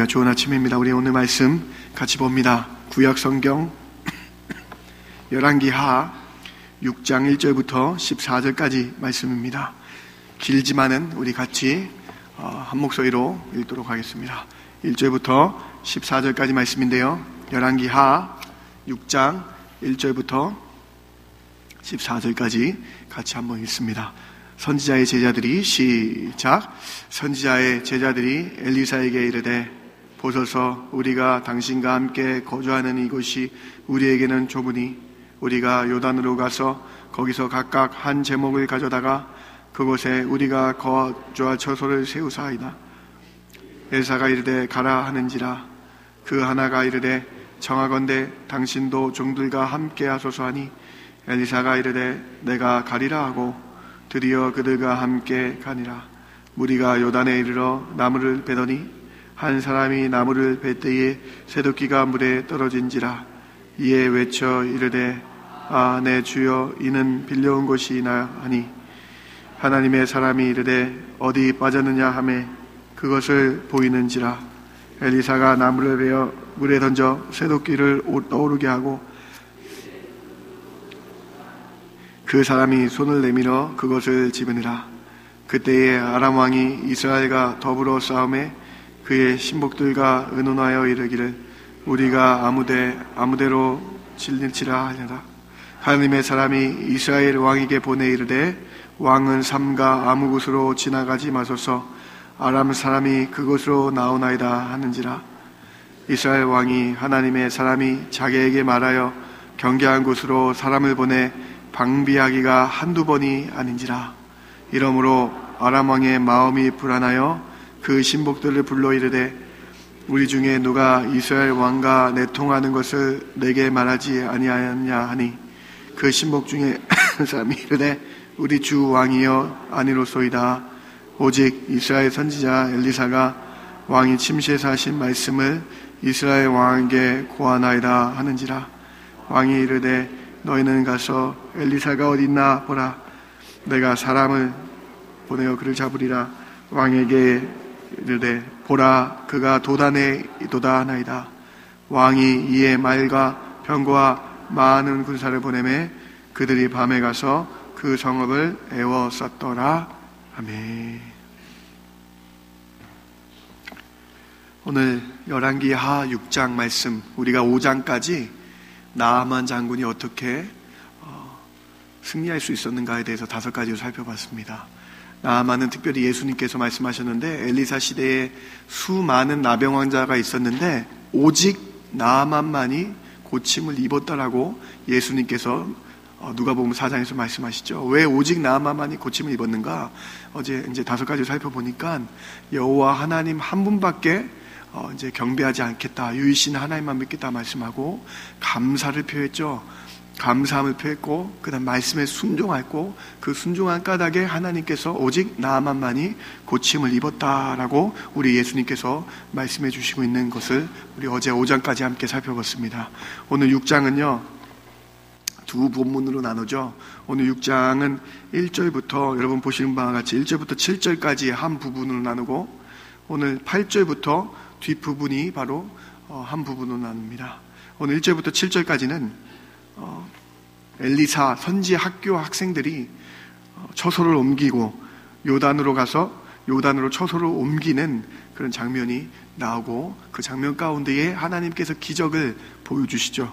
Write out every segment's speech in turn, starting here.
할렐루야, 좋은 아침입니다. 우리 오늘 말씀 같이 봅니다. 구약 성경 열왕기하 6장 1절부터 14절까지 말씀입니다. 길지만은 우리 같이 한 목소리로 읽도록 하겠습니다. 1절부터 14절까지 말씀인데요, 열왕기하 6장 1절부터 14절까지 같이 한번 읽습니다. 선지자의 제자들이 시작. 선지자의 제자들이 엘리사에게 이르되, 보소서, 우리가 당신과 함께 거주하는 이곳이 우리에게는 좁으니 우리가 요단으로 가서 거기서 각각 한 제목을 가져다가 그곳에 우리가 거주할 처소를 세우사이다. 엘사가 이르되 가라 하는지라. 그 하나가 이르되 청하건대 당신도 종들과 함께 하소서 하니, 엘리사가 이르되 내가 가리라 하고 드디어 그들과 함께 가니라. 무리가 요단에 이르러 나무를 베더니 한 사람이 나무를 벨 때에 새도끼가 물에 떨어진지라. 이에 외쳐 이르되, 아, 내 주여, 이는 빌려온 것이나 하니, 하나님의 사람이 이르되 어디 빠졌느냐 하매 그것을 보이는지라. 엘리사가 나무를 베어 물에 던져 새도끼를 떠오르게 하고 그 사람이 손을 내밀어 그것을 집으니라. 그때에 아람 왕이 이스라엘과 더불어 싸움에 그의 신복들과 의논하여 이르기를, 우리가 아무데로 질릴지라 하니라. 하나님의 사람이 이스라엘 왕에게 보내 이르되, 왕은 삼가 아무 곳으로 지나가지 마소서, 아람 사람이 그곳으로 나오나이다 하는지라. 이스라엘 왕이 하나님의 사람이 자기에게 말하여 경계한 곳으로 사람을 보내 방비하기가 한두 번이 아닌지라. 이러므로 아람 왕의 마음이 불안하여 그 신복들을 불러 이르되, 우리 중에 누가 이스라엘 왕과 내통하는 것을 내게 말하지 아니하였냐 하니, 그 신복 중에 사람이 이르되 우리 주 왕이여 아니로소이다. 오직 이스라엘 선지자 엘리사가 왕이 침시에서 하신 말씀을 이스라엘 왕에게 고하나이다 하는지라. 왕이 이르되 너희는 가서 엘리사가 어디 있나 보라. 내가 사람을 보내어 그를 잡으리라. 왕에게 이르되 보라, 그가 도단에 있도다 하나이다. 왕이 이에 말과 병거와 많은 군사를 보내매 그들이 밤에 가서 그 성읍을 에워쌌더라. 아멘. 오늘 열왕기하 6장 말씀, 우리가 5장까지 나아만 장군이 어떻게 승리할 수 있었는가에 대해서 5가지로 살펴봤습니다. 나아만은 특별히 예수님께서 말씀하셨는데, 엘리사 시대에 수많은 나병 환자가 있었는데 오직 나아만만이 고침을 입었다라고 예수님께서 누가복음 4장에서 말씀하시죠. 왜 오직 나아만만이 고침을 입었는가? 어제 이제 5가지를 살펴보니까 여호와 하나님 한 분밖에 이제 경배하지 않겠다, 유일신 하나님만 믿겠다 말씀하고 감사를 표했죠. 감사함을 표했고, 그 다음 말씀에 순종했고, 그 순종한 까닭에 하나님께서 오직 나아만만이 고침을 입었다라고 우리 예수님께서 말씀해 주시고 있는 것을 우리 어제 5장까지 함께 살펴봤습니다. 오늘 6장은요 두 본문으로 나누죠. 오늘 6장은 1절부터 여러분 보시는 바와 같이 1절부터 7절까지 한 부분으로 나누고, 오늘 8절부터 뒷부분이 바로 한 부분으로 나눕니다. 오늘 1절부터 7절까지는 엘리사 선지 학교 학생들이 처소를 옮기고 요단으로 가서 요단으로 처소를 옮기는 그런 장면이 나오고, 그 장면 가운데에 하나님께서 기적을 보여주시죠.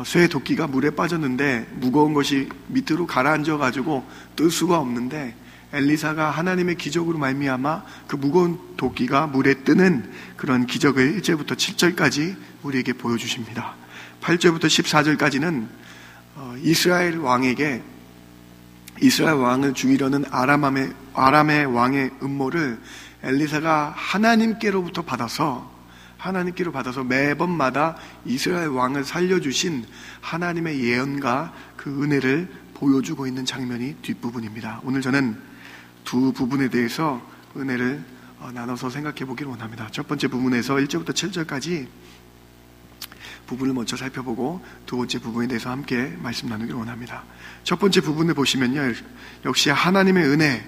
쇠 도끼가 물에 빠졌는데 무거운 것이 밑으로 가라앉아 가지고 뜰 수가 없는데, 엘리사가 하나님의 기적으로 말미암아 그 무거운 도끼가 물에 뜨는 그런 기적을 1절부터 7절까지 우리에게 보여주십니다. 8절부터 14절까지는 이스라엘 왕에게, 이스라엘 왕을 죽이려는 아람의 왕의 음모를 엘리사가 하나님께로 받아서 매번마다 이스라엘 왕을 살려주신 하나님의 예언과 그 은혜를 보여주고 있는 장면이 뒷부분입니다. 오늘 저는 두 부분에 대해서 은혜를 나눠서 생각해 보기를 원합니다. 첫 번째 부분에서 1절부터 7절까지 부분을 먼저 살펴보고 두 번째 부분에 대해서 함께 말씀 나누기를 원합니다. 첫 번째 부분을 보시면요, 역시 하나님의 은혜,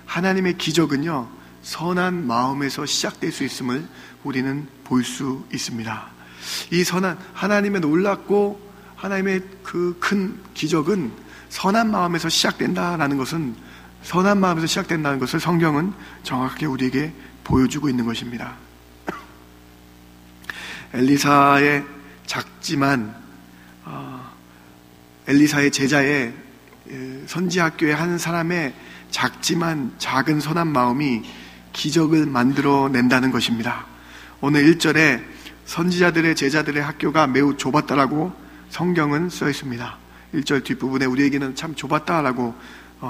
하나님의 기적은요 선한 마음에서 시작될 수 있음을 우리는 볼 수 있습니다. 이 선한 하나님의 놀랍고 하나님의 그 큰 기적은 선한 마음에서 시작된다는 것을 성경은 정확하게 우리에게 보여주고 있는 것입니다. 엘리사의 작지만 엘리사의 제자의 선지학교의 한 사람의 작지만 작은 선한 마음이 기적을 만들어낸다는 것입니다. 오늘 1절에 선지자들의 제자들의 학교가 매우 좁았다라고 성경은 써 있습니다. 1절 뒷부분에 우리에게는 참 좁았다라고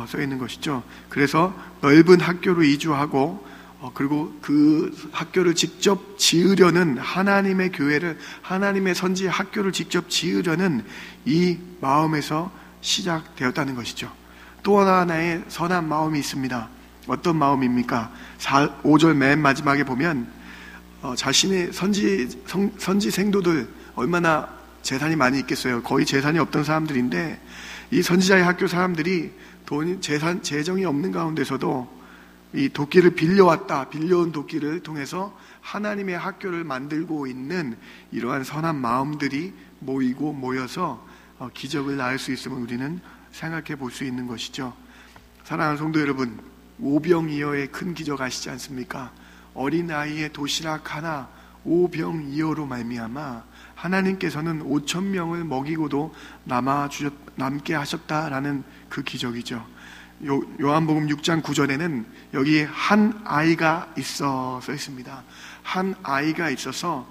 써 있는 것이죠. 그래서 넓은 학교로 이주하고 그리고 그 학교를 직접 지으려는 하나님의 교회를, 하나님의 선지 학교를 직접 지으려는 이 마음에서 시작되었다는 것이죠. 또 하나의 선한 마음이 있습니다. 어떤 마음입니까? 5절 맨 마지막에 보면 자신의 선지 생도들 얼마나 재산이 많이 있겠어요. 거의 재산이 없던 사람들인데 이 선지자의 학교 사람들이 재정이 없는 가운데서도 이 도끼를 빌려온 도끼를 통해서 하나님의 학교를 만들고 있는 이러한 선한 마음들이 모여서 기적을 낳을 수 있음을 우리는 생각해 볼 수 있는 것이죠. 사랑하는 성도 여러분, 오병이어의 큰 기적 아시지 않습니까? 어린아이의 도시락 하나 오병이어로 말미암아 하나님께서는 5,000명을 먹이고도 남게 하셨다라는 그 기적이죠. 요한복음 6장 9절에는 여기에 한 아이가 써 있습니다. 한 아이가 있어서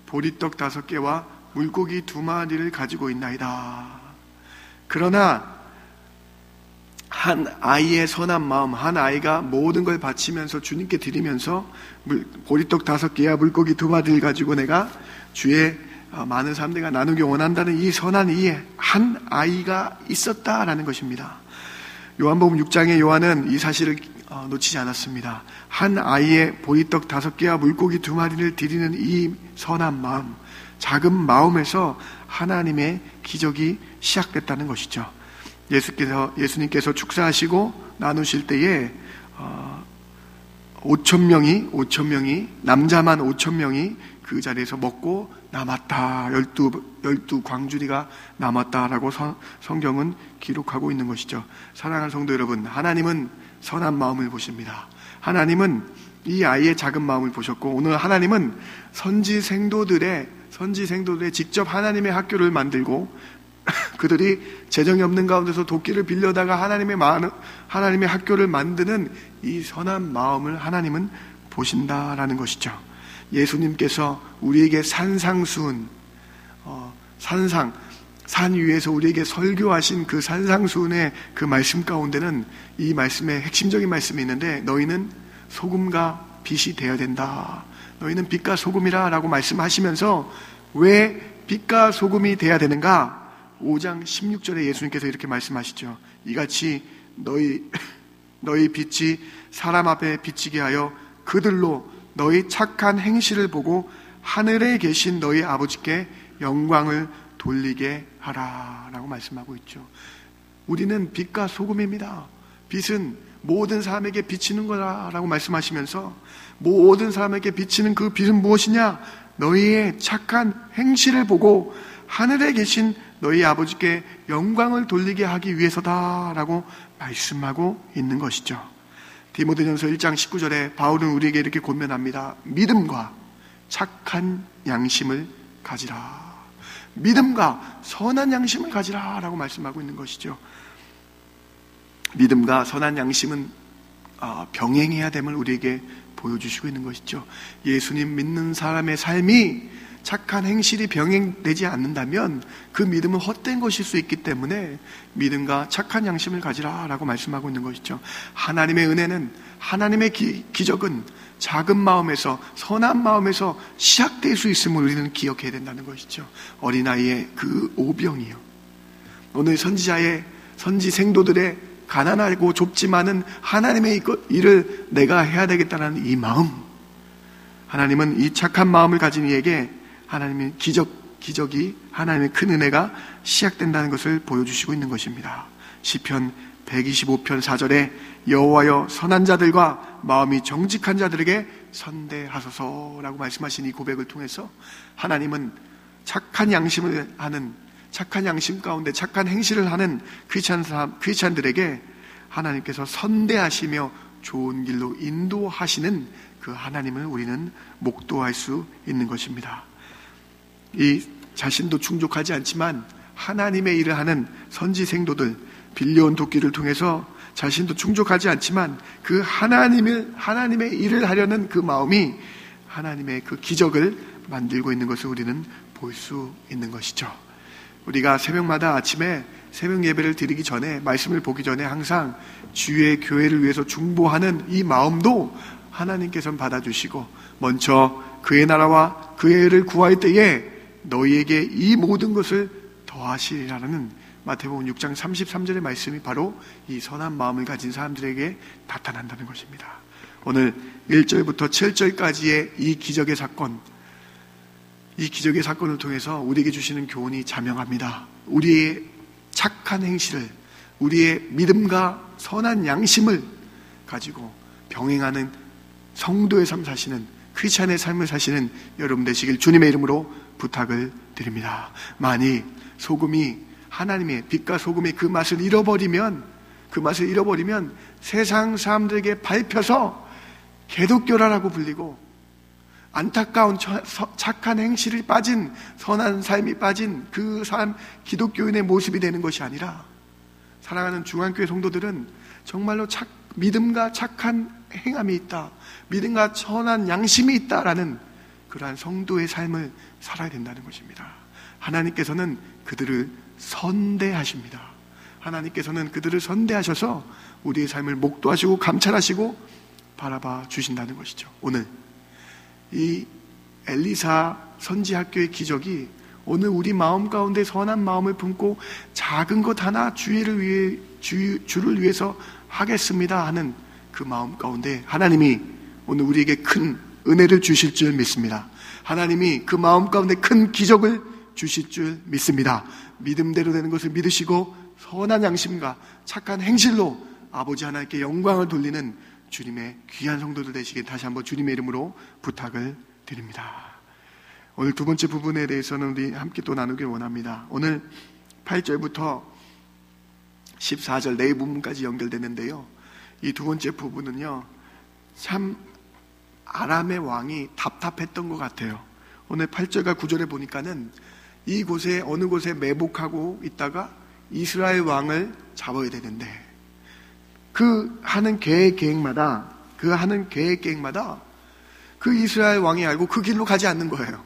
보리떡 5개와 물고기 2마리를 가지고 있나이다. 그러나 한 아이의 선한 마음, 한 아이가 모든 걸 바치면서 주님께 드리면서 보리떡 5개와 물고기 2마리를 가지고 내가 주의 많은 사람들과 나누기 원한다는 이 선한 이 한 아이가 있었다라는 것입니다. 요한복음 6장의 요한은 이 사실을 놓치지 않았습니다. 한 아이의 보리떡 5개와 물고기 2마리를 드리는 이 선한 마음, 작은 마음에서 하나님의 기적이 시작됐다는 것이죠. 예수님께서 축사하시고 나누실 때에 5,000명이 남자만 5,000명이 그 자리에서 먹고 남았다. 12 광주리가 남았다라고 성경은 기록하고 있는 것이죠. 사랑하는 성도 여러분, 하나님은 선한 마음을 보십니다. 하나님은 이 아이의 작은 마음을 보셨고, 오늘 하나님은 선지 생도들의 직접 하나님의 학교를 만들고 그들이 재정이 없는 가운데서 도끼를 빌려다가 하나님의 학교를 만드는 이 선한 마음을 하나님은 보신다라는 것이죠. 예수님께서 우리에게 산상수훈, 산 위에서 우리에게 설교하신 그 산상수훈의 그 말씀 가운데는 이 말씀의 핵심적인 말씀이 있는데, 너희는 소금과 빛이 되어야 된다. 너희는 빛과 소금이라 라고 말씀하시면서 왜 빛과 소금이 되어야 되는가? 5장 16절에 예수님께서 이렇게 말씀하시죠. 이같이 너희 빛이 사람 앞에 비치게 하여 그들로 너희 착한 행실을 보고 하늘에 계신 너희 아버지께 영광을 돌리게 하라 라고 말씀하고 있죠. 우리는 빛과 소금입니다. 빛은 모든 사람에게 비치는 거라고 말씀하시면서, 모든 사람에게 비치는 그 빛은 무엇이냐? 너희의 착한 행실을 보고 하늘에 계신 너희 아버지께 영광을 돌리게 하기 위해서다라고 말씀하고 있는 것이죠. 디모데전서 1장 19절에 바울은 우리에게 이렇게 권면합니다. 믿음과 착한 양심을 가지라. 믿음과 선한 양심을 가지라 라고 말씀하고 있는 것이죠. 믿음과 선한 양심은 병행해야 됨을 우리에게 보여주시고 있는 것이죠. 예수님 믿는 사람의 삶이 착한 행실이 병행되지 않는다면 그 믿음은 헛된 것일 수 있기 때문에 믿음과 착한 양심을 가지라 라고 말씀하고 있는 것이죠. 하나님의 은혜는, 하나님의 기적은 작은 마음에서, 선한 마음에서 시작될 수 있음을 우리는 기억해야 된다는 것이죠. 어린아이의 그 오병이요, 오늘 선지 생도들의 가난하고 좁지만은 하나님의 일을 내가 해야 되겠다는 이 마음, 하나님은 이 착한 마음을 가진 이에게 하나님의 기적이, 하나님의 큰 은혜가 시작된다는 것을 보여주시고 있는 것입니다. 시편 125편 4절에 여호와여 선한 자들과 마음이 정직한 자들에게 선대하소서라고 말씀하신 이 고백을 통해서 하나님은 착한 양심을 하는, 착한 양심 가운데 착한 행실을 하는 크리스찬들에게 하나님께서 선대하시며 좋은 길로 인도하시는 그 하나님을 우리는 목도할 수 있는 것입니다. 이 자신도 충족하지 않지만 하나님의 일을 하는 선지생도들, 빌려온 도끼를 통해서 자신도 충족하지 않지만 그 하나님의 일을 하려는 그 마음이 하나님의 그 기적을 만들고 있는 것을 우리는 볼 수 있는 것이죠. 우리가 새벽마다 아침에 새벽 예배를 드리기 전에, 말씀을 보기 전에 항상 주의 교회를 위해서 중보하는 이 마음도 하나님께서는 받아주시고, 먼저 그의 나라와 그의 의를 구할 때에 너희에게 이 모든 것을 더하시리라는 마태복음 6장 33절의 말씀이 바로 이 선한 마음을 가진 사람들에게 나타난다는 것입니다. 오늘 1절부터 7절까지의 이 기적의 사건, 이 기적의 사건을 통해서 우리에게 주시는 교훈이 자명합니다. 우리의 착한 행실을, 우리의 믿음과 선한 양심을 가지고 병행하는 성도의 삶 사시는, 크리스찬의 삶을 사시는 여러분 되시길 주님의 이름으로 부탁을 드립니다. 만일 소금이, 하나님의 빛과 소금의 그 맛을 잃어버리면 세상 사람들에게 밟혀서 개독교라라고 불리고, 안타까운 착한 행실이 빠진, 선한 삶이 빠진 그 사람, 기독교인의 모습이 되는 것이 아니라, 사랑하는 중앙교회 성도들은 정말로 믿음과 착한 행함이 있다, 믿음과 선한 양심이 있다라는 그러한 성도의 삶을 살아야 된다는 것입니다. 하나님께서는 그들을 선대하십니다. 하나님께서는 그들을 선대하셔서 우리의 삶을 목도하시고 감찰하시고 바라봐 주신다는 것이죠. 오늘 이 엘리사 선지학교의 기적이 오늘 우리 마음 가운데 선한 마음을 품고 작은 것 하나 주를 위해서 하겠습니다 하는 그 마음 가운데 하나님이 오늘 우리에게 큰 은혜를 주실 줄 믿습니다. 하나님이 그 마음 가운데 큰 기적을 주실 줄 믿습니다. 믿음대로 되는 것을 믿으시고 선한 양심과 착한 행실로 아버지 하나님께 영광을 돌리는 주님의 귀한 성도들 되시길 다시 한번 주님의 이름으로 부탁을 드립니다. 오늘 두 번째 부분에 대해서는 우리 함께 또 나누길 원합니다. 오늘 8절부터 14절 네 부분까지 연결되는데요. 이 두 번째 부분은요, 참 아람의 왕이 답답했던 것 같아요. 오늘 8절과 9절에 보니까는 이곳에 어느 곳에 매복하고 있다가 이스라엘 왕을 잡아야 되는데 그 하는 계획마다 그 이스라엘 왕이 알고 그 길로 가지 않는 거예요.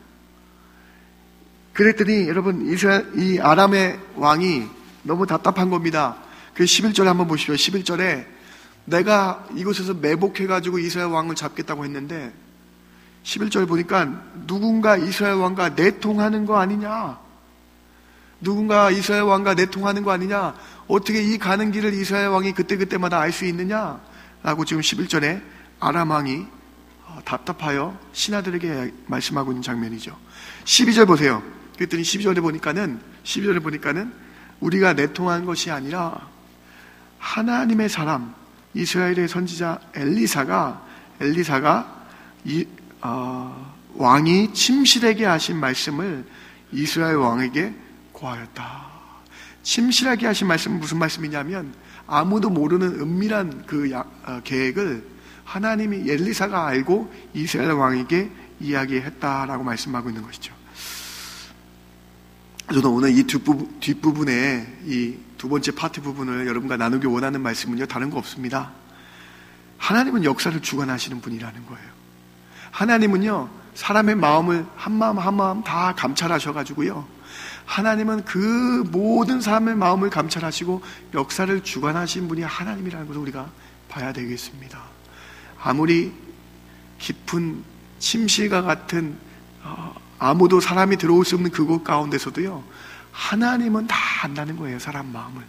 그랬더니 여러분, 이 아람의 왕이 너무 답답한 겁니다. 그 11절에 한번 보십시오. 11절에 내가 이곳에서 매복해가지고 이스라엘 왕을 잡겠다고 했는데 11절 보니까 누군가 이스라엘 왕과 내통하는 거 아니냐? 누군가 이스라엘 왕과 내통하는 거 아니냐? 어떻게 이 가는 길을 이스라엘 왕이 그때그때마다 알 수 있느냐? 라고 지금 11절에 아람 왕이 답답하여 신하들에게 말씀하고 있는 장면이죠. 12절 보세요. 그랬더니 12절에 보니까는 우리가 내통한 것이 아니라 하나님의 사람, 이스라엘의 선지자 엘리사가 왕이 침실하게 하신 말씀을 이스라엘 왕에게 고하였다. 침실하게 하신 말씀은 무슨 말씀이냐면 아무도 모르는 은밀한 그 계획을 하나님이 엘리사가 알고 이스라엘 왕에게 이야기했다라고 말씀하고 있는 것이죠. 저는 오늘 이 뒷부분에 이 두 번째 파트 부분을 여러분과 나누기 원하는 말씀은요, 다른 거 없습니다. 하나님은 역사를 주관하시는 분이라는 거예요. 하나님은요, 사람의 마음을 한마음 다 감찰하셔가지고요, 하나님은 그 모든 사람의 마음을 감찰하시고 역사를 주관하신 분이 하나님이라는 것을 우리가 봐야 되겠습니다. 아무리 깊은 침실과 같은 아무도 사람이 들어올 수 없는 그곳 가운데서도요, 하나님은 다 안다는 거예요. 사람 마음을.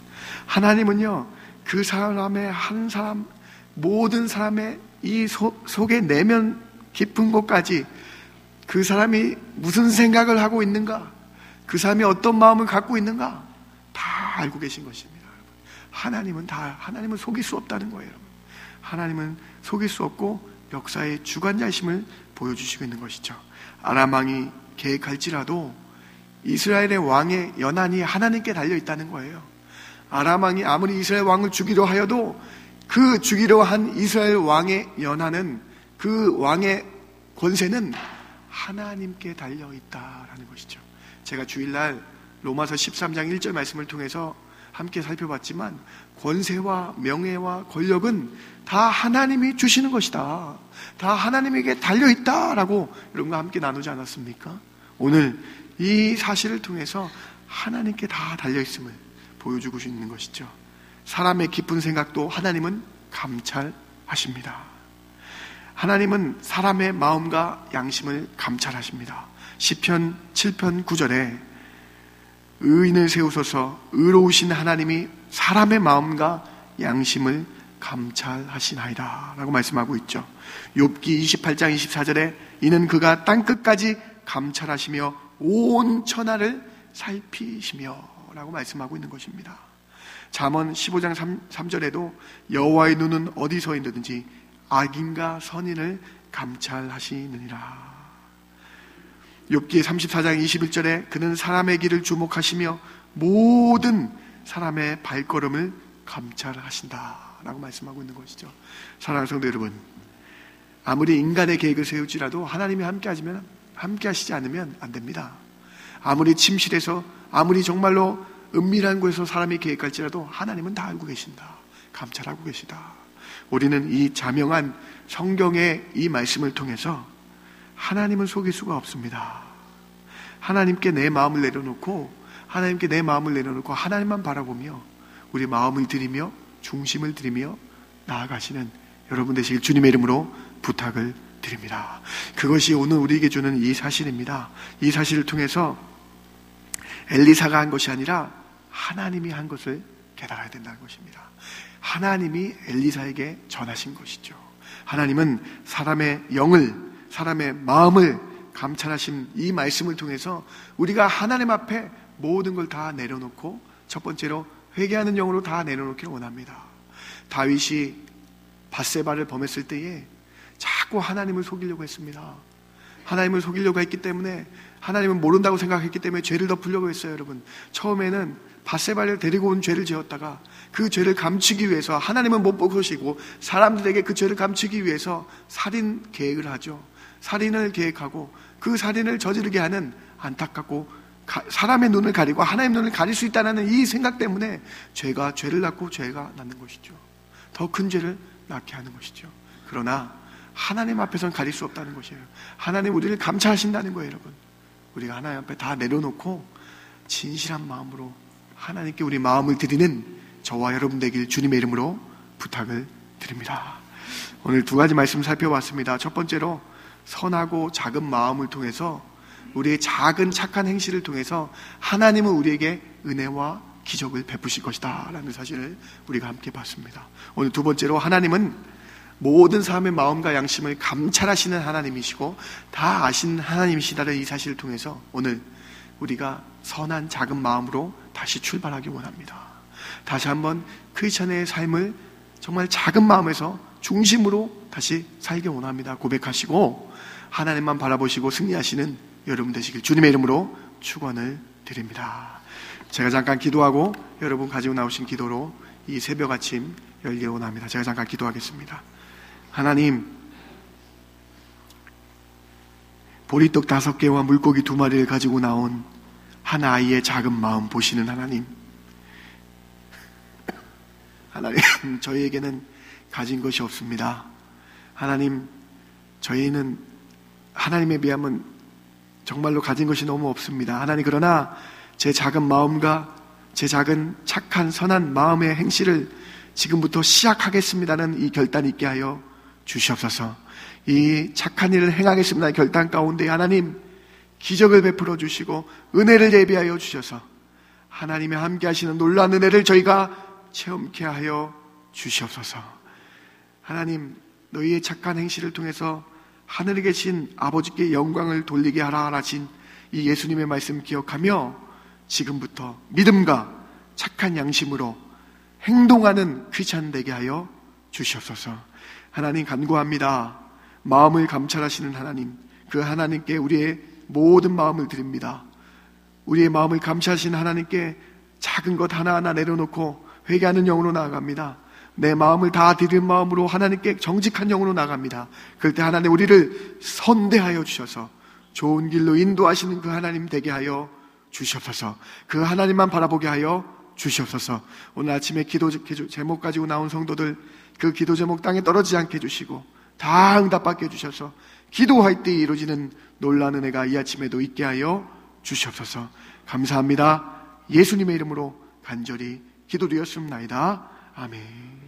하나님은요, 그 사람의 한 사람, 모든 사람의 이 속의 내면 깊은 곳까지 그 사람이 무슨 생각을 하고 있는가, 그 사람이 어떤 마음을 갖고 있는가 다 알고 계신 것입니다. 하나님은 속일 수 없다는 거예요. 하나님은 속일 수 없고 역사의 주관자이심을 보여주시고 있는 것이죠. 아람 왕이 계획할지라도 이스라엘의 왕의 연한이 하나님께 달려있다는 거예요. 아람 왕이 아무리 이스라엘 왕을 죽이려 하여도 그 죽이려 한 이스라엘 왕의 연한은, 그 왕의 권세는 하나님께 달려있다라는 것이죠. 제가 주일날 로마서 13장 1절 말씀을 통해서 함께 살펴봤지만, 권세와 명예와 권력은 다 하나님이 주시는 것이다, 다 하나님에게 달려있다라고 여러분과 함께 나누지 않았습니까? 오늘 이 사실을 통해서 하나님께 다 달려있음을 보여주고 있는 것이죠. 사람의 깊은 생각도 하나님은 감찰하십니다. 하나님은 사람의 마음과 양심을 감찰하십니다. 시편 7편 9절에 의인을 세우소서, 의로우신 하나님이 사람의 마음과 양심을 감찰하시나이다 라고 말씀하고 있죠. 욥기 28장 24절에 이는 그가 땅끝까지 감찰하시며 온 천하를 살피시며 라고 말씀하고 있는 것입니다. 잠언 15장 3절에도 여호와의 눈은 어디서 있는지 악인과 선인을 감찰하시느니라. 욥기 34장 21절에 그는 사람의 길을 주목하시며 모든 사람의 발걸음을 감찰하신다 라고 말씀하고 있는 것이죠. 사랑하는 성도 여러분, 아무리 인간의 계획을 세울지라도 하나님이 함께 하시지 않으면 안 됩니다. 아무리 침실에서, 아무리 정말로 은밀한 곳에서 사람이 계획할지라도 하나님은 다 알고 계신다, 감찰하고 계시다. 우리는 이 자명한 성경의 이 말씀을 통해서 하나님은 속일 수가 없습니다. 하나님께 내 마음을 내려놓고 하나님만 바라보며 우리 마음을 드리며 중심을 드리며 나아가시는 여러분 되시길 주님의 이름으로 부탁을 드립니다. 그것이 오늘 우리에게 주는 이 사실입니다. 이 사실을 통해서 엘리사가 한 것이 아니라 하나님이 한 것을 깨달아야 된다는 것입니다. 하나님이 엘리사에게 전하신 것이죠. 하나님은 사람의 영을, 사람의 마음을 감찰하신 이 말씀을 통해서 우리가 하나님 앞에 모든 걸 다 내려놓고, 첫 번째로 회개하는 영으로 다 내려놓기를 원합니다. 다윗이 밧세바를 범했을 때에 자꾸 하나님을 속이려고 했습니다. 하나님을 속이려고 했기 때문에, 하나님은 모른다고 생각했기 때문에 죄를 덮으려고 했어요. 여러분, 처음에는 밧세바를 데리고 온 죄를 지었다가 그 죄를 감추기 위해서, 하나님은 못 보시고 사람들에게 그 죄를 감추기 위해서 살인 계획을 하죠. 살인을 계획하고 그 살인을 저지르게 하는, 안타깝고 사람의 눈을 가리고 하나님의 눈을 가릴 수 있다는 이 생각 때문에 죄를 낳고 죄가 낳는 것이죠. 더 큰 죄를 낳게 하는 것이죠. 그러나 하나님 앞에서는 가릴 수 없다는 것이에요. 하나님 우리를 감찰하신다는 거예요. 여러분, 우리가 하나님 앞에 다 내려놓고 진실한 마음으로 하나님께 우리 마음을 드리는 저와 여러분 되길 주님의 이름으로 부탁을 드립니다. 오늘 두 가지 말씀 살펴봤습니다. 첫 번째로 선하고 작은 마음을 통해서, 우리의 작은 착한 행실을 통해서 하나님은 우리에게 은혜와 기적을 베푸실 것이다 라는 사실을 우리가 함께 봤습니다. 오늘 두 번째로 하나님은 모든 사람의 마음과 양심을 감찰하시는 하나님이시고 다 아시는 하나님이시다는 이 사실을 통해서 오늘 우리가 선한 작은 마음으로 다시 출발하기 원합니다. 다시 한번 크리스천의 삶을 정말 작은 마음에서 중심으로 다시 살기 원합니다. 고백하시고 하나님만 바라보시고 승리하시는 여러분 되시길 주님의 이름으로 축원을 드립니다. 제가 잠깐 기도하고 여러분 가지고 나오신 기도로 이 새벽 아침 열기 원합니다. 제가 잠깐 기도하겠습니다. 하나님, 보리떡 5개와 물고기 2마리를 가지고 나온 한 아이의 작은 마음 보시는 하나님, 저희에게는 가진 것이 없습니다. 하나님, 저희는 하나님에 비하면 정말로 가진 것이 너무 없습니다. 하나님, 그러나 제 작은 마음과 제 작은 착한 선한 마음의 행실을 지금부터 시작하겠습니다는 이 결단 있게 하여 주시옵소서. 이 착한 일을 행하겠습니다는 결단 가운데 하나님 기적을 베풀어 주시고 은혜를 예비하여 주셔서 하나님의 함께 하시는 놀라운 은혜를 저희가 체험케 하여 주시옵소서. 하나님, 너희의 착한 행실을 통해서 하늘에 계신 아버지께 영광을 돌리게 하라 하신 이 예수님의 말씀 기억하며 지금부터 믿음과 착한 양심으로 행동하는 크리스찬 되게 하여 주시옵소서. 하나님 간구합니다. 마음을 감찰하시는 하나님, 그 하나님께 우리의 모든 마음을 드립니다. 우리의 마음을 감찰하시는 하나님께 작은 것 하나하나 내려놓고 회개하는 영으로 나아갑니다. 내 마음을 다 드린 마음으로 하나님께 정직한 영으로 나갑니다. 그럴 때 하나님 우리를 선대하여 주셔서 좋은 길로 인도하시는 그 하나님 되게 하여 주시옵소서. 그 하나님만 바라보게 하여 주시옵소서. 오늘 아침에 기도 제목 가지고 나온 성도들, 그 기도 제목 땅에 떨어지지 않게 해주시고 다 응답받게 해주셔서 기도할 때 이루어지는 놀라운 은혜가 이 아침에도 있게 하여 주시옵소서. 감사합니다. 예수님의 이름으로 간절히 기도드렸습니다. 아멘.